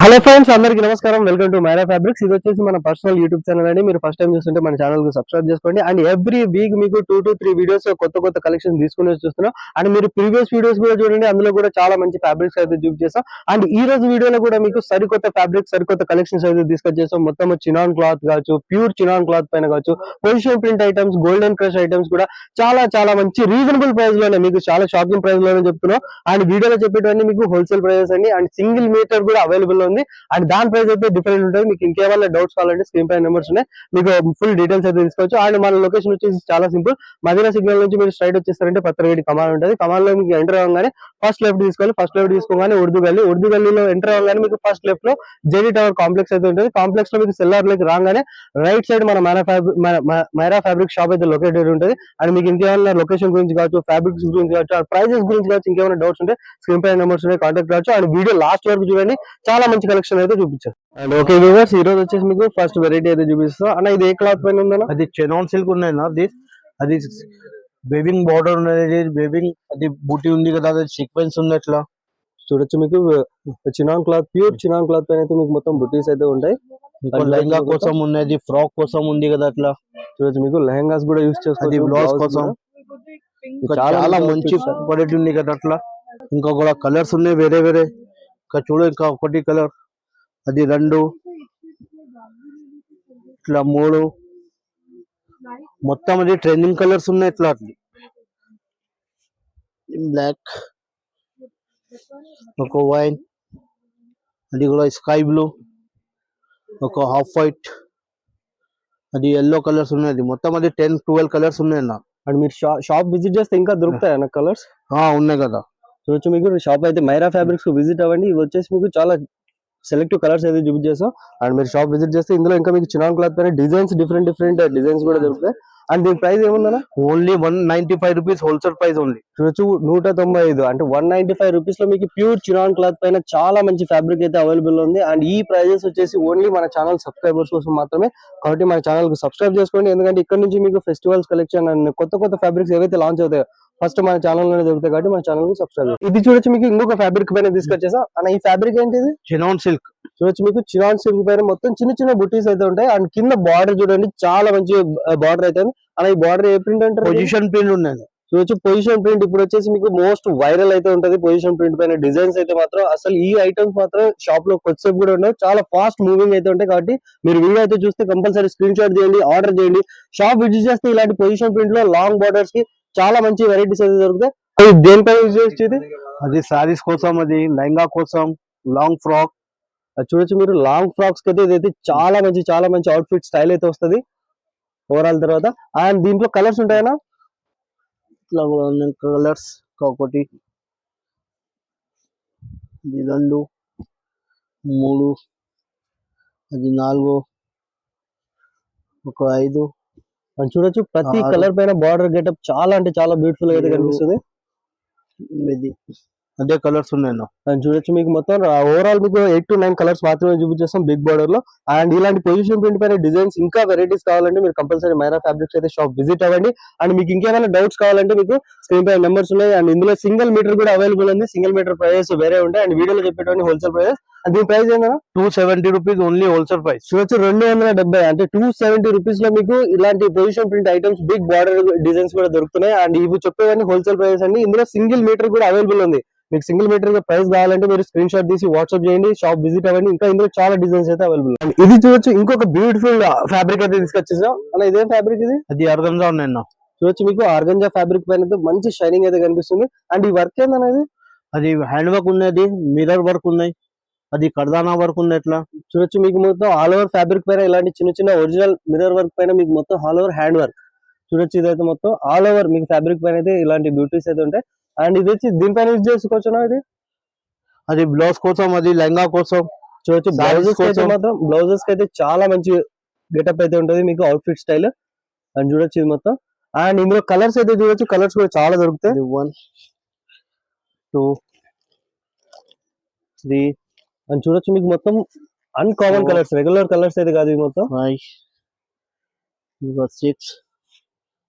Hello friends, అందరికీ నమస్కారం. Welcome to Myra fabrics. ఇది వచ్చేసి మన పర్సనల్ యూట్యూబ్ ఛానల్ అండి. మీరు ఫస్ట్ టైం చూస్తుంటే మన ఛానల్ కు సబ్స్క్రైబ్ చేసుకోండి. అండ్ ఎవ్రీ వీక్ మీకు 2 to 3 వీడియోస్ కొత్త కలెక్షన్ తీసుకుని చూస్తున్నాం. అండ్ మీరు ప్రీవియస్ వీడియోస్ కూడా చూడండి, అందులో కూడా చాలా మంచి ఫ్యాబ్రిక్స్ అయితే చూపించేస్తాం. అండ్ ఈ రోజు వీడియోలో కూడా మీకు సరికొత్త ఫ్యాబ్రిక్స్, సరికొత్త కలెక్షన్స్ అయితే తీసుకొచ్చేస్తాం. మొత్తం చినాన్ క్లాత్ కావచ్చు, ప్యూర్ చినాన్ క్లాత్ పైన కావచ్చు, position print items, golden crush items కూడా చాలా మంచి రీజనబుల్ ప్రైస్ లోనే, మీకు చాలా షాకింగ్ ప్రైస్ లోనే చెప్తున్నాం. అండ్ వీడియోలో చెప్పేటవన్నీ మీకు హోల్సేల్ ప్రైజెస్ అండి. అండ్ సింగిల్ మీటర్ కూడా అవైలబుల్ ఉంది. అండ్ దాని ప్రైస్ అయితే డిఫరెంట్ ఉంటుంది. మీకు ఇంకేమైనా డౌట్స్ కావాలంటే స్క్రీన్ పై నెంబర్స్ ఉన్నాయి, మీకు ఫుల్ డీటెయిల్స్ అయితే తీసుకోవచ్చు. అండ్ మన లొకేషన్ వచ్చేసి చాలా సింపుల్. మదీనా సిగ్నల్ నుంచి మీరు స్ట్రైట్ వచ్చేస్తారంటే పత్రవేడి కమాన్ ఉంటుంది. కమాన్ లో మీకు ఎంటర్ అవ్వగానే ఫస్ట్ లెఫ్ట్ తీసుకోవాలి. ఫస్ట్ లెఫ్ట్ తీసుకోగానే ఉర్దూ గల్లీలో ఎంటర్ అవ్వగానే మీకు ఫస్ట్ లెఫ్ట్ లో జేడీ టవర్ కాంప్లెక్స్ అయితే ఉంటుంది. కాంప్లెక్స్ లో మీకు సెల్లార్ లోకి రాగానే రైట్ సైడ్ మన మైరా ఫ్యాబ్రిక్ షాప్ అయితే లొకేటెడ్ ఉంటుంది. అండ్ మీకు ఇంకేమైనా లొకేషన్ గురించి కావచ్చు, ఫ్యాబ్రిక్స్ గురించి కావచ్చు, ప్రైజెస్ గురించి కావచ్చు, ఇంకేమైనా డౌట్స్ ఉంటే స్క్రీన్ పై నెంబర్స్ ఉన్నాయి, కాంటాక్ట్ కావచ్చు. అండ్ వీడియో లాస్ట్ వరకు చూడండి, చాలా మంచి కలెక్షన్ అయితే చూపించారు. అండ్ ఓకే వ్యూవర్స్, ఈ రోజు వచ్చేసి మీకు ఫస్ట్ వెరైటీ అయితే చూపిస్తాం. అన్న ఇది ఏ క్లాత్ పైన ఉందన్న? అది చెనాన్ సిల్క్ ఉన్నాయి. అది వేవింగ్ బార్డర్ ఉన్నది, వేవింగ్ అది బూటీ ఉంది కదా, అది సీక్వెన్స్ ఉంది. అట్లా చూడొచ్చు, మీకు chinon cloth, pure chinon cloth పైన అయితే మీకు మొత్తం బుటీస్ అయితే ఉంటాయి. లెహంగా కోసం ఉన్నది, ఫ్రాక్ కోసం ఉంది కదా. అట్లా చూడొచ్చు, మీకు లెహంగాస్ కూడా యూస్ చేసుకోవచ్చు, బ్లౌజ్ కోసం. చాలా మంచి క్వాలిటీ ఉంది కదా. అట్లా ఇంకా కూడా కలర్స్ ఉన్నాయి వేరే. ఇంకా చూడు, ఇంకా ఒకటి కలర్, అది 2, ఇట్లా 3, మొత్తం అది ట్రెండింగ్ కలర్స్ ఉన్నాయి. ఇట్లా బ్లాక్, ఒక వైన్, అది కూడా స్కై బ్లూ, ఒక హాఫ్ వైట్, అది ఎల్లో కలర్స్ ఉన్నాయి. మొత్తం అది 10-12 కలర్స్ ఉన్నాయి అన్న. అండ్ మీరు షాప్ విజిట్ చేస్తే ఇంకా దొరుకుతాయి అన్న కలర్స్. ఉన్నాయి కదా. చూడొచ్చు, మీకు షాప్ అయితే మైరా ఫ్యాబ్రిక్స్ విజిట్ అవ్వండి. ఇవి వచ్చేసి మీకు చాలా సెలెక్టివ్ కలర్స్ అయితే చూపించేస్తాం. అండ్ మీరు షాప్ విజిట్ చేస్తే ఇందులో ఇంకా మీకు చినాన్ క్లాత్ పైన డిజైన్స్, డిఫరెంట్ డిజైన్స్ కూడా దొరుకుతాయి. అండ్ దీని ప్రైస్ ఏముందన్నా? Only 195 rupees wholesale price only. చూడొచ్చు, 195 అంటే 195 రూపీస్ లో మీకు ప్యూర్ చినాన్ క్లాత్ పైన చాలా మంచి ఫ్యాబ్రిక్ అయితే అవైలబుల్ ఉంది. అండ్ ఈ ప్రైజెస్ వచ్చేసి ఓన్లీ మన ఛానల్ సబ్స్క్రైబర్స్ కోసం మాత్రమే. కాబట్టి మన ఛానల్ కు సబ్స్క్రైబ్ చేసుకోండి, ఎందుకంటే ఇక్కడ నుంచి మీకు ఫెస్టివల్స్ కలెక్షన్ అండ్ కొత్త ఫ్యాబ్రిక్స్ ఏవైతే లాంచ్ అవుతాయో ఫస్ట్ మన ఛానల్ లోనే దొరుకుతాయి. కాబట్టి మన ఛానల్ కు సబ్స్క్రైబ్. ఇది చూడొచ్చు, మీకు ఇంకొక ఫ్యాబ్రిక్ పైన తీసుకొచ్చేసా అన్న. ఈ ఫ్యాబ్రిక్ ఏంటిది? Chinon silk. చూడొచ్చు, మీకు చినాన్ సిల్క్ పైన మొత్తం చిన్న బుటీస్ అయితే ఉంటాయి. అండ్ కింద బార్డర్ చూడండి, చాలా మంచి బార్డర్ అయితే ఉంది. అలా ఈ బార్డర్ ఏ ప్రింట్ అంటారు? పొజిషన్ ప్రింట్ ఉన్నది. చూడొచ్చు, పొజిషన్ ప్రింట్ ఇప్పుడు వచ్చేసి మీకు మోస్ట్ వైరల్ అయితే ఉంటది. పొజిషన్ ప్రింట్ పైన డిజైన్స్ అయితే మాత్రం అసలు ఈ ఐటమ్స్ మాత్రం షాప్ లో కొద్దిసేపు కూడా ఉండవు, చాలా ఫాస్ట్ మూవింగ్ అయితే ఉంటాయి. కాబట్టి మీరు వీడియో అయితే చూస్తే కంపల్సరీ స్క్రీన్ షాట్ చేయండి, ఆర్డర్ చేయండి. షాప్ విజిట్ చేస్తే ఇలాంటి పొజిషన్ ప్రింట్ లో లాంగ్ బార్డర్స్ కి చాలా మంచి వెరైటీస్ అయితే దొరుకుతాయి. అది దేనిపై యూజ్ చేసేది? అది సారీస్ కోసం, అది లెహంగా కోసం, లాంగ్ ఫ్రాక్. చూడొచ్చు, మీరు లాంగ్ ఫ్రాక్స్ కి అయితే ఇదైతే చాలా మంచి అవుట్ఫిట్ స్టైల్ అయితే వస్తుంది ఓవరాల్. తర్వాత అండ్ దీంట్లో కలర్స్ ఉంటాయనా? ఇట్లా కలర్స్ ఒకటి, 2, 3, అది 4, ఒక 5. అని చూడొచ్చు, ప్రతి కలర్ పైన బార్డర్ గెటప్ చాలా బ్యూటిఫుల్ గా అయితే కనిపిస్తుంది. ఇది అదే కలర్స్ ఉన్నాయి. అని చూడొచ్చు, మీకు మొత్తం ఓవరాల్ మీకు 8 to 9 కలర్స్ మాత్రమే చూపించేస్తాం బిగ్ బార్డర్ లో. అండ్ ఇలాంటి పొజిషన్ ప్రింట్ పైన డిజైన్స్ ఇంకా వెరైటీస్ కావాలంటే మీరు కంపల్సరీ మైరా ఫ్యాబ్రిక్స్ అయితే షాప్ విజిట్ అవ్వండి. అండ్ మీకు ఇంకేమైనా డౌట్స్ కావాలంటే మీకు స్క్రీన్ పై నెంబర్స్ ఉన్నాయి. అండ్ ఇందులో సింగిల్ మీటర్ కూడా అవైలబుల్ ఉంది. సింగిల్ మీటర్ ప్రైస్ వేరే ఉంటాయి. అండ్ వీడియోలో చెప్పేటువంటి హోల్సేల్ ప్రైస్. దీని ప్రైస్ ఏంటన్నా? 270 రూపీస్ ఓన్లీ హోల్సేల్ ప్రైస్. చూడొచ్చు, 270 అంటే 270 రూపీస్ లో మీకు ఇలాంటి position print items, big border designs కూడా దొరుకుతున్నాయి. అండ్ ఇవి చెప్పేవన్నీ హోల్సేల్ ప్రైస్ అండి. ఇందులో సింగిల్ మీటర్ కూడా అవైలబుల్ ఉంది. మీకు సింగిల్ మీటర్ ప్రైస్ కావాలంటే మీరు స్క్రీన్ షాట్ తీసి వాట్సాప్ చేయండి, షాప్ విజిట్ అవ్వండి. ఇంకా ఇందులో చాలా డిజైన్స్ అయితే అవైలబుల్. ఇది చూడొచ్చు, ఇంకొక బ్యూటిఫుల్ ఫ్యాబ్రిక్ అయితే తీసుకొచ్చేసాం అలా. ఇదేం ఫ్యాబ్రిక్ ఇది? అది ఆర్గంజా ఉన్నాయి. చూడొచ్చు, మీకు ఆర్గంజా ఫ్యాబ్రిక్ పైన మంచి షైనింగ్ అయితే కనిపిస్తుంది. అండ్ ఈ వర్క్ ఏందనేది? అది హ్యాండ్ వర్క్ ఉన్నది, మిర్రర్ వర్క్ ఉన్నాయి, అది కర్దానా వర్క్ ఉంది. ఎట్లా చూడొచ్చు, మీకు మొత్తం ఆల్ ఓవర్ ఫ్యాబ్రిక్ పైన ఇలాంటి చిన్న ఒరిజినల్ మిర్రర్ వర్క్ పైన మీకు మొత్తం ఆల్ ఓవర్ హ్యాండ్ వర్క్. చూడొచ్చు, ఇదైతే మొత్తం ఆల్ ఓవర్ మీకు ఫ్యాబ్రిక్ పైన అయితే ఇలాంటి బ్యూటీస్ అయితే ఉంటాయి. అండ్ ఇది వచ్చి దీనిపైన యూజ్ చేసుకోవచ్చు. ఇది అది బ్లౌజ్ కోసం, అది లెహంగా కోసం. చూడొచ్చు, బ్లౌజెస్ కి అయితే చాలా మంచి గెటప్ అయితే ఉంటుంది మీకు, అవుట్ఫిట్ స్టైల్. అండ్ చూడొచ్చు ఇది మొత్తం. అండ్ ఇందులో కలర్స్ అయితే చూడొచ్చు, కలర్స్ కూడా చాలా దొరుకుతాయి. 1, 2, 3. అని చూడొచ్చు, మీకు మొత్తం అన్కామన్ కలర్స్, రెగ్యులర్ కలర్స్ అయితే కాదు. ఇది మొత్తం 5, 6,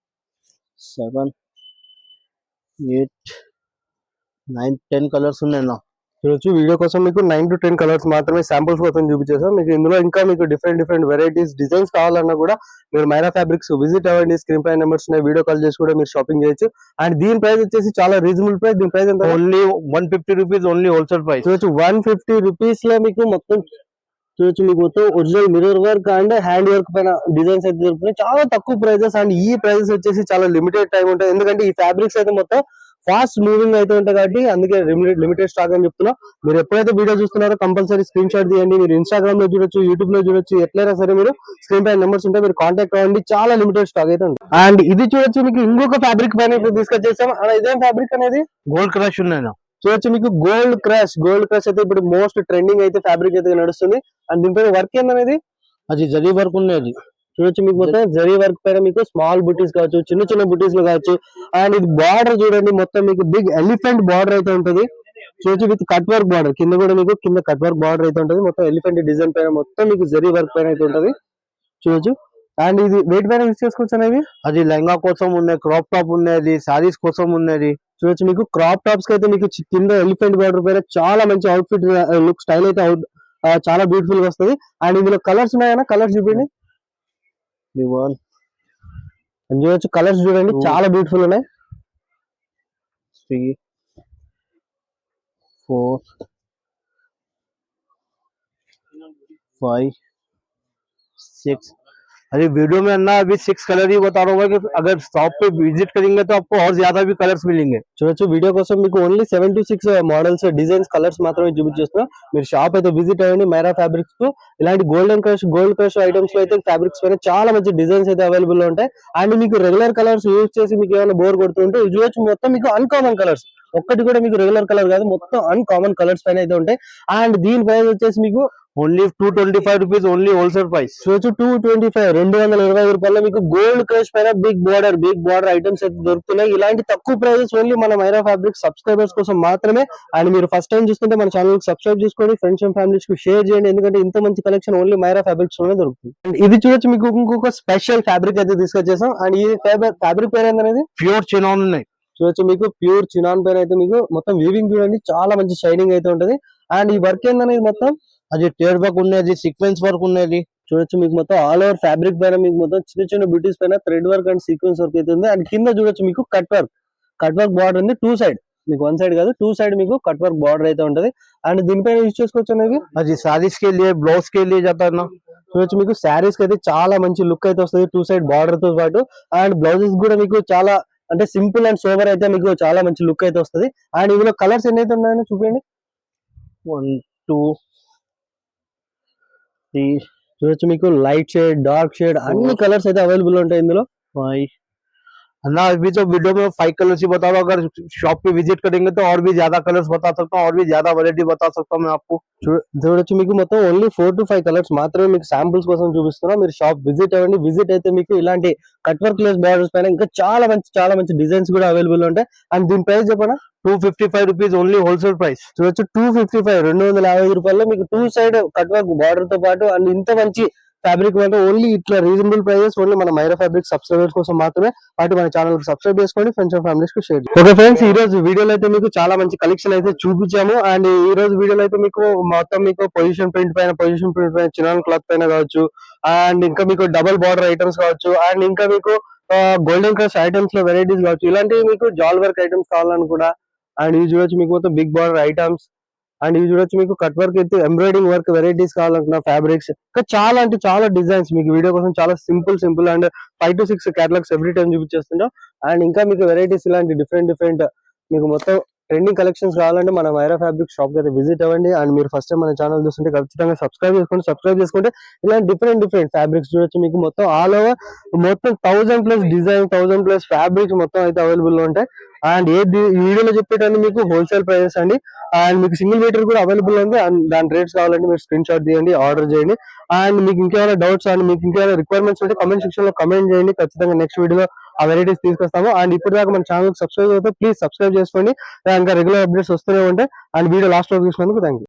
7, 8, 9, 10 కలర్స్ ఉన్నాయి. చూడొచ్చు వీడియో కోసం మీకు 9 to 10 కలర్స్ మాత్రమే శాంపుల్స్ కోసం చూపించేసాం. మీకు ఇందులో ఇంకా మీకు డిఫరెంట్ వెరైటీస్ డిజైన్స్ కావాలన్నా కూడా మీరు మైరా ఫ్యాబ్రిక్స్ విజిట్ అవ్వండి. స్క్రీన్ పై నెంబర్స్ ఉన్నాయి, వీడియో కాల్ చేసి కూడా మీరు షాపింగ్ చేయొచ్చు. అండ్ దీని ప్రైస్ వచ్చేసి చాలా రీజనబుల్ ప్రైస్. దీని ప్రైస్ ఎంత? Only 150 rupees, only wholesale price. చూడొచ్చు 150 రూపీస్ లో మీకు మొత్తం చూడొచ్చు మీకు మొత్తం original mirror work and hand work పైన డిజైన్స్ అయితే దొరుకుతున్నాయి. చాలా తక్కువ ప్రైజెస్ అండ్ ఈ ప్రైజెస్ వచ్చేసి చాలా లిమిటెడ్ టైం ఉంటాయి. ఎందుకంటే ఈ ఫ్యాబ్రిక్స్ అయితే మొత్తం ఫాస్ట్ మూవింగ్ అయితే ఉంటాయి కాబట్టి అందుకే లిమిటెడ్ స్టాక్ అని చెప్తున్నా. మీరు ఎప్పుడైతే వీడియో చూస్తున్నారో కంపల్సరీ స్క్రీన్ షాట్ తీయండి. మీరు ఇన్స్టాగ్రామ్ లో చూడొచ్చు, యూట్యూబ్ లో చూడొచ్చు, ఎట్లయినా సరే మీరు స్క్రీన్ పై నెంబర్స్ ఉంటే మీరు కాంటాక్ట్ అవ్వండి. చాలా లిమిటెడ్ స్టాక్ అయితే ఉంది. అండ్ ఇది చూడొచ్చు మీకు ఇంకొక ఫ్యాబ్రిక్ పైన ఇప్పుడు తీసుకొచ్చేసాం. అలా ఇదేం ఫ్యాబ్రిక్ అనేది? గోల్డ్ క్రష్ ఉన్నాయి. చూడొచ్చు మీకు గోల్డ్ క్రష్ అయితే ఇప్పుడు మోస్ట్ ట్రెండింగ్ అయితే ఫ్యాబ్రిక్ అయితే నడుస్తుంది. అండ్ దీనిపైన వర్క్ ఏందనేది? అది జరీ వర్క్ ఉన్నది. చూడొచ్చు మీకు మొత్తం జరీ వర్క్ పైన మీకు స్మాల్ బుటీస్ కావచ్చు, చిన్న బుటీస్ లో కావచ్చు. అండ్ ఇది బార్డర్ చూడండి, మొత్తం మీకు బిగ్ ఎలిఫెంట్ బార్డర్ అయితే ఉంటది. చూడొచ్చు విత్ కట్ వర్క్ బార్డర్, కింద కూడా మీకు కింద కట్ వర్క్ బార్డర్ అయితే ఉంటది. మొత్తం ఎలిఫెంట్ డిజైన్ పైన మొత్తం మీకు జరీ వర్క్ పైన అయితే ఉంటది. చూడొచ్చు. అండ్ ఇది వెయిట్ పైన యూస్ చేసుకోవచ్చు అనేవి. అది లెహంగా కోసం ఉన్నాయి, క్రాప్ టాప్ ఉన్నది, సారీస్ కోసం ఉన్నది. చూడొచ్చు మీకు క్రాప్ టాప్స్ కి అయితే మీకు కింద ఎలిఫెంట్ బార్డర్ పైన చాలా మంచి అవుట్ఫిట్ లుక్ స్టైల్ అయితే చాలా బ్యూటిఫుల్ గా వస్తుంది. అండ్ ఇందులో కలర్స్ ఉన్నాయన్నా, కలర్స్ చూపించండి. చూడొచ్చు కలర్స్ చూడండి, చాలా బ్యూటిఫుల్ ఉన్నాయి. 3, 4, 5, 6. अरे वीडियो में अन्ना अभी 6 कलर ही बता रहा हूँ कि अगर शॉप पे विजिट करेंगे तो आपको और ज्यादा भी कलर्स मिलेंगे. చూడొచ్చు వీడియో కోసం మీకు only 7 to 6 models designs colours మాత్రమే చూపించేస్తున్నాం. మీరు షాప్ అయితే విజిట్ అవ్వండి. మైరా ఫ్యాబ్రిక్స్ కు ఇలాంటి గోల్డ్ క్రష్ ఐటమ్స్ లో అయితే ఫ్యాబ్రిక్స్ పైన చాలా మంచి డిజైన్స్ అయితే అవైలబుల్ లో ఉంటాయి. అండ్ మీకు రెగ్యులర్ కలర్స్ యూజ్ చేసి మీకు ఏమైనా బోర్ కొడుతుంటే ఇది చూడొచ్చు మొత్తం మీకు అన్కామన్ కలర్స్, ఒక్కటి కూడా మీకు రెగ్యులర్ కలర్ కాదు, మొత్తం అన్కామన్ కలర్స్ పైన అయితే ఉంటాయి. అండ్ దీని ప్రైస్ వచ్చేసి మీకు only 225 rupees, only wholesale price. చూడొచ్చు 225 225 రూపాయల్లో మీకు గోల్డ్ క్రష్ పైన బిగ్ బార్డర్ ఐటమ్స్ అయితే దొరుకుతున్నాయి. ఇలాంటి తక్కువ ప్రైజెస్ ఓన్లీ మన మైరా ఫ్యాబ్రిక్ సబ్స్క్రైబర్స్ కోసం మాత్రమే. అండ్ మీరు ఫస్ట్ టైం చూస్తుంటే మన ఛానల్ సబ్స్క్రైబ్ చేసుకోండి, ఫ్రెండ్స్ అండ్ ఫ్యామిలీస్ కు షేర్ చేయండి. ఎందుకంటే ఇంత మంచి కలెక్షన్ ఓన్లీ మైరా ఫ్యాబ్రిక్స్ లోనే దొరుకుతుంది. అండ్ ఇది చూడొచ్చు మీకు ఇంకొక స్పెషల్ ఫ్యాబ్రిక్ అయితే తీసుకొచ్చేసాం. అండ్ ఈ ఫ్యాబ్రిక్ పేరు ఏంటనేది? ప్యూర్ చినాన్ ఉన్నాయి. చూడొచ్చు మీకు ప్యూర్ చినాన్ పైన అయితే మీకు మొత్తం వీవింగ్ చూడండి, చాలా మంచి షైనింగ్ అయితే ఉంటది. అండ్ ఈ వర్క్ ఏందనేది మొత్తం అది టేర్ వర్క్ ఉన్నది, సీక్వెన్స్ వర్క్ ఉన్నది. చూడొచ్చు మీకు మొత్తం ఆల్ ఓవర్ ఫ్యాబ్రిక్ పైన మీకు మొత్తం చిన్న బ్యూటీస్ పైన thread work and sequence work అయితే ఉంది. అండ్ కింద చూడొచ్చు మీకు కట్ వర్క్ బార్డర్ ఉంది. 2 సైడ్, మీకు 1 సైడ్ కాదు 2 సైడ్ మీకు కట్ వర్క్ బార్డర్ అయితే ఉంటది. అండ్ దీనిపైన యూజ్ చేసుకోవచ్చు అనేది అది సారీస్ కే లియే, బ్లౌజ్ కే లియే జాతా హై నా. చూడొచ్చు మీకు శారీస్ కి అయితే చాలా మంచి లుక్ అయితే వస్తుంది 2 సైడ్ బార్డర్ తో పాటు. అండ్ బ్లౌజెస్ కూడా మీకు చాలా అంటే సింపుల్ అండ్ సోబర్ అయితే మీకు చాలా మంచి లుక్ అయితే వస్తుంది. అండ్ ఇందులో కలర్స్ ఎన్నైతే ఉన్నాయో చూపించండి. 1, 2, 3. చూడొచ్చు మీకు లైట్ షేడ్, డార్క్ షేడ్ అన్ని కలర్స్ అయితే అవైలబుల్ ఉంటాయి ఇందులో. 5. अन्ना अभी तो वीडियो में 5 कलर्स ही बता रहा हूँ, अगर शॉप पे विजिट करेंगे तो और भी ज्यादा कलर्स बता सकता हूँ, और भी ज्यादा वैरायटी बता सकता हूँ मैं आपको. చూడొచ్చు మీకు మొత్తం ఓన్లీ 4 to 5 కలర్స్ మాత్రమే మీకు శాంపుల్స్ కోసం చూపిస్తున్నా. మీరు షాప్ విజిట్ అవ్వండి. విజిట్ అయితే మీకు ఇలాంటి కట్ వర్క్ లెస్ బార్డర్స్ పైన ఇంకా చాలా మంచి డిజైన్స్ కూడా అవైలబుల్ ఉంటాయి. అండ్ దీని ప్రైస్ చెప్పనా? 255 రూపీస్, ఓన్లీ హోల్సేల్ ప్రైస్. చూడొచ్చు 255 255 రూపాయల్లో మీకు 2 సైడ్ కట్ వర్క్ బార్డర్ తో పాటు అండ్ ఇంత మంచి ఫ్యాబ్రిక్ అంటే ఓన్లీ ఇట్లా రీజనబుల్ ప్రైజెస్ ఓన్లీ మన మైరా ఫ్యాబ్రిక్ సబ్స్క్రైబర్స్ కోసం మాత్రమే. వాటి మన ఛానల్ కి సబ్స్క్రైబ్ చేసుకోండి, ఫ్రెండ్స్ అండ్ ఫ్యామిలీస్ కు షేర్ చేయండి. ఓకే ఫ్రెండ్స్, ఈ రోజు వీడియోలో అయితే మీకు చాలా మంచి కలెక్షన్ అయితే చూపించాము. అండ్ ఈ రోజు వీడియోలో అయితే మీకు మొత్తం మీకు పొజిషన్ ప్రింట్ పైన చినాన్ క్లాత్ పైన కావచ్చు, అండ్ ఇంకా మీకు డబుల్ బార్డర్ ఐటమ్స్ కావచ్చు, అండ్ ఇంకా మీకు గోల్డెన్ క్రష్ ఐటమ్స్ లో వెరైటీస్ కావచ్చు, ఇలాంటివి మీకు జాల్ వర్క్ ఐటమ్స్ కావాలని కూడా. అండ్ ఇవి చూడొచ్చు మీకు మొత్తం బిగ్ బార్డర్ ఐటమ్స్. అండ్ ఇవి చూడొచ్చు మీకు కట్ వర్క్ అయితే ఎంబ్రాయిడింగ్ వర్క్ వెరైటీస్ కావాలనుకున్న ఫ్యాబ్రిక్స్ ఇంకా చాలా డిజైన్స్ మీకు వీడియో కోసం చాలా simple and 5 to 6 catalogues every time చూపించేస్తుంటాం. అండ్ ఇంకా మీకు వెరైటీస్ ఇలాంటి డిఫరెంట్ మీకు మొత్తం ట్రెండింగ్ కలెక్షన్స్ కావాలంటే మన మైరా ఫ్యాబ్రిక్ షాప్ కి అయితే విజిట్ అవ్వండి. అండ్ మీరు ఫస్ట్ టైం మన ఛానల్ చూస్తుంటే ఖచ్చితంగా సబ్స్క్రైబ్ చేసుకుంటే ఇలాంటి డిఫరెంట్ ఫ్యాబ్రిక్స్ చూడొచ్చు మీకు మొత్తం ఆల్ ఓవర్ మొత్తం 1000+ డిజైన్ 1000+ ఫ్యాబ్రిక్స్ మొత్తం అయితే అవైలబుల్ లో ఉంటాయి. అండ్ ఈ వీడియోలో చెప్పేటండి మీకు హోల్సేల్ ప్రైజెస్ అండి. అండ్ మీకు సింగిల్ మీటర్ కూడా అవైలబుల్ ఉంది. అండ్ దాని రేట్స్ కావాలంటే మీరు స్క్రీన్ షాట్ తీయండి, ఆర్డర్ చేయండి. అండ్ మీకు ఇంకేమైనా డౌట్స్ అండ్ మీకు ఇంకేమైనా రిక్వైర్మెంట్స్ ఉంటే కామెంట్ సెక్షన్ లో కామెంట్ చేయండి. ఖచ్చితంగా నెక్స్ట్ వీడియోలో ఆ వెరైటీస్ తీసుకొస్తాము. అండ్ ఇప్పుడు దాకా మన ఛానల్ సబ్స్క్రైబ్ అయితే ప్లీజ్ సబ్స్క్రైబ్ చేసుకోండి. ఇంకా రెగ్యులర్ అప్డేట్స్ వస్తూనే ఉంటాయి. అండ్ వీడియో లాస్ట్ వరకు చూసినందుకు థ్యాంక్ యూ.